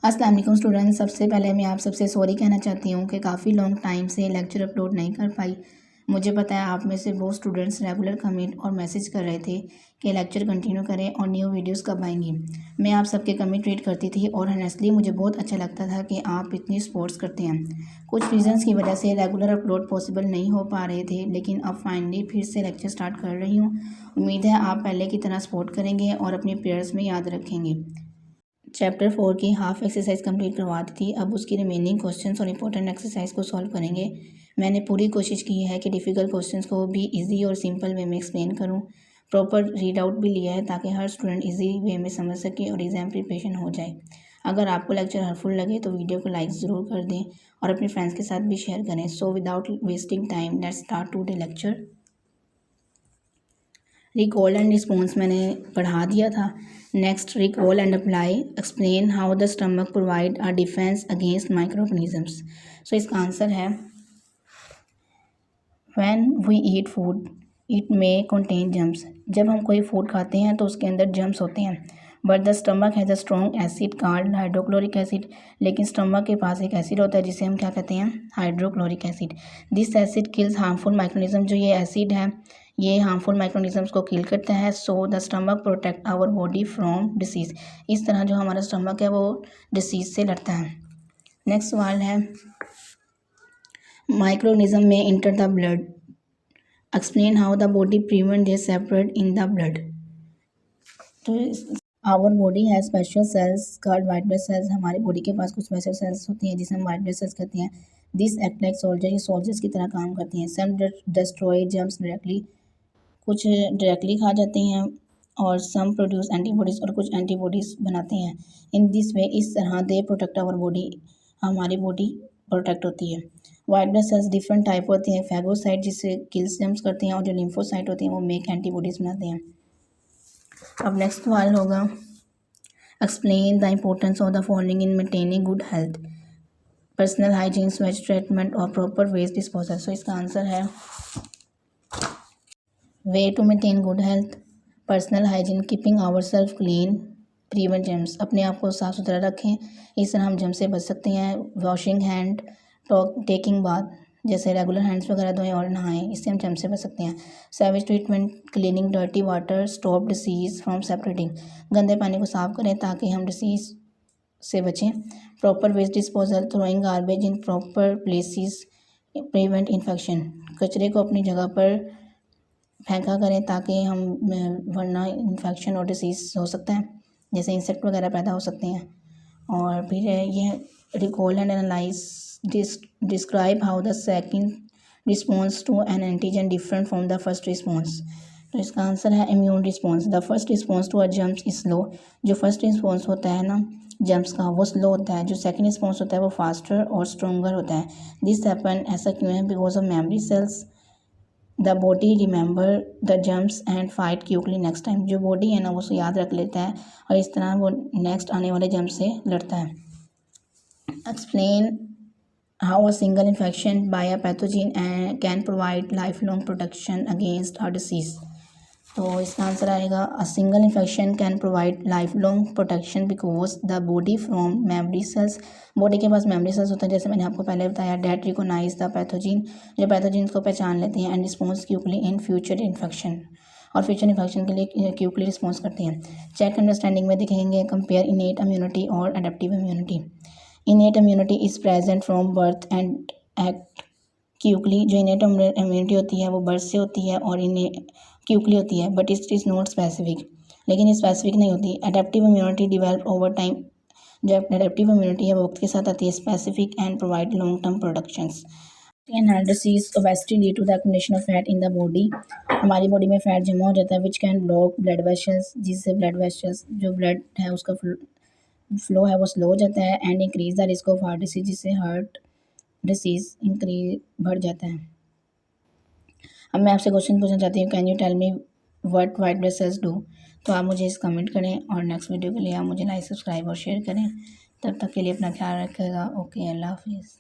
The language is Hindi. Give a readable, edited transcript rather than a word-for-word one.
अस्सलाम वालेकुम स्टूडेंट्स। सबसे पहले मैं आप सबसे सॉरी कहना चाहती हूँ कि काफ़ी लॉन्ग टाइम से लेक्चर अपलोड नहीं कर पाई। मुझे पता है आप में से बहुत स्टूडेंट्स रेगुलर कमेंट और मैसेज कर रहे थे कि लेक्चर कंटिन्यू करें और न्यू वीडियोस कब आएंगी। मैं आप सबके कमेंट रीड करती थी और हॉनेस्टली मुझे बहुत अच्छा लगता था कि आप इतनी सपोर्ट्स करते हैं। कुछ रीज़न्स की वजह से रेगुलर अपलोड पॉसिबल नहीं हो पा रहे थे, लेकिन अब फाइनली फिर से लेक्चर स्टार्ट कर रही हूँ। उम्मीद है आप पहले की तरह सपोर्ट करेंगे और अपनी प्रेयर्स में याद रखेंगे। चैप्टर 4 की हाफ एक्सरसाइज कंप्लीट करवा दी थी। अब उसकी रिमेनिंग क्वेश्चंस और इंपॉर्टेंट एक्सरसाइज को सॉल्व करेंगे। मैंने पूरी कोशिश की है कि डिफ़िकल्ट क्वेश्चंस को भी इजी और सिंपल वे में एक्सप्लेन करूं। प्रॉपर रीड आउट भी लिया है ताकि हर स्टूडेंट इजी वे में समझ सके और एग्ज़ाम प्रिपरेशन हो जाए। अगर आपको लेक्चर हेल्पफुल लगे तो वीडियो को लाइक ज़रूर कर दें और अपने फ्रेंड्स के साथ भी शेयर करें। So without wasting time let's start today lecture. Recall and response मैंने पढ़ा दिया था। Next, recall and apply. Explain how the stomach provide a defence against microorganisms. So इसका आंसर है when we eat food it may contain germs. जब हम कोई फूड खाते हैं तो उसके अंदर जर्म्स होते हैं। But the stomach has a strong acid called hydrochloric acid. लेकिन स्टमक के पास एक एसिड होता है जिसे हम क्या कहते हैं, hydrochloric acid. This acid kills harmful माइक्रोनिज्म। जो ये एसिड है ये हार्मफुल माइक्रोनिज्म्स को किल करता है। So the stomach protect our body from disease. इस तरह जो हमारा स्टमक है वो डिसीज़ से लड़ता है। नेक्स्ट सवाल है माइक्रोनिज्म में enter the blood. Explain how the body prevent they separate in the blood. तो आवर बॉडी है special cells called white blood sales. हमारी बॉडी के पास कुछ स्पेशल सेल्स होती हैं जिसे हम वाइट ब्लड सेल्स कहते हैं। This act like soldier. ये सोल्जर्स की तरह काम करती हैं। सम डिस्ट्रॉय जर्म्स डायरेक्टली। कुछ डायरेक्टली खा जाते हैं और सम प्रोड्यूस एंटीबॉडीज़ और कुछ एंटीबॉडीज़ बनाते हैं। इन दिस वे, इस तरह दे प्रोटेक्ट आवर बॉडी, हमारी बॉडी प्रोटेक्ट होती है। White blood sales different type होती हैं। फैगोसाइट जिससे किल्स जर्म्स करते हैं और जो लिम्फोसाइट होती हैं वो मेक एंटीबॉडीज़ बनाते हैं। अब नेक्स्ट सवाल होगा explain the importance of the following in maintaining good health. Personal hygiene, sewage treatment और प्रॉपर वेस्ट डिस्पोजल। सो इसका आंसर है way to maintain good health, personal hygiene, keeping our self clean, prevent germs. अपने आप को साफ़ सुथरा रखें, इस तरह हम जर्म से बच सकते हैं। वॉशिंग हैंड, टेकिंग बाथ, जैसे रेगुलर हैंड्स वगैरह धोएं और नहाएं, इससे हम जर्म से बच सकते हैं। Sewage treatment, cleaning dirty water, stop disease from separating. गंदे पानी को साफ़ करें ताकि हम डिसीज़ से बचें। Proper waste disposal, throwing garbage in proper places prevent infection. कचरे को अपनी जगह पर फेंका करें ताकि हम वरना इन्फेक्शन और डिसीज़ हो सकता है, जैसे इंसेक्ट वगैरह पैदा हो सकते हैं। और फिर ये recall and analyse. Describe how the second response to an antigen different from the first response. तो इसका आंसर है immune response. The first response to a germs is slow. जो फर्स्ट रिस्पॉन्स होता है ना जर्म्स का वो स्लो होता है। जो सेकंड रिस्पॉन्स होता है वो फास्टर और स्ट्रोंगर होता है। दिस हैपन, ऐसा क्यों है, because of memory cells. The body remember the germs and fight quickly next time. जो बॉडी है ना वो उसे याद रख लेता है और इस तरह वो नेक्स्ट आने वाले जर्म से लड़ता है। Explain how a single infection by a pathogen can provide life long protection against a disease. तो इसका आंसर आएगा a single infection can provide life long protection because the body from memory cells. Body के पास मेमोरी सेल्स होते हैं, जैसे मैंने आपको पहले बताया, डेट रिकोनाइज द पैथोजिन, जो पैथोजिन को पहचान लेते हैं and response quickly in future infection, और फ्यूचर इन्फेक्शन के लिए क्विकली रिस्पॉन्स करते हैं। चेक अंडरस्टैंडिंग में देखेंगे कंपेयर इनेट इम्यूनिटी और adaptive immunity. Innate immunity is present from birth and act quickly. जो इनेट इम्यूनिटी होती है वो बर्थ से होती है और इन्हें क्विकली होती है, but it is not specific, लेकिन ये स्पेसिफिक नहीं होती। Adaptive immunity develop over time. जो अडेप्टिव इम्यूनिटी है वो वक्त के साथ आती है, specific and provide long term productions. And heart disease, obesity lead to the accumulation of fat in the body. हमारी बॉडी में फैट जमा हो जाता है which can block blood vessels, जिससे ब्लड वेसल्स जो ब्लड है उसका फ्लो है वो स्लो हो जाता है and increase the risk of heart disease, जिससे हार्ट डिसीज इंक्रीज बढ़ जाता है। अब मैं आपसे क्वेश्चन पूछना चाहती हूँ, can you tell me what white blood cells do. तो आप मुझे इस कमेंट करें और नेक्स्ट वीडियो के लिए आप मुझे लाइक सब्सक्राइब और शेयर करें। तब तक के लिए अपना ख्याल रखिएगा। ओके, अल्लाह हाफिज़।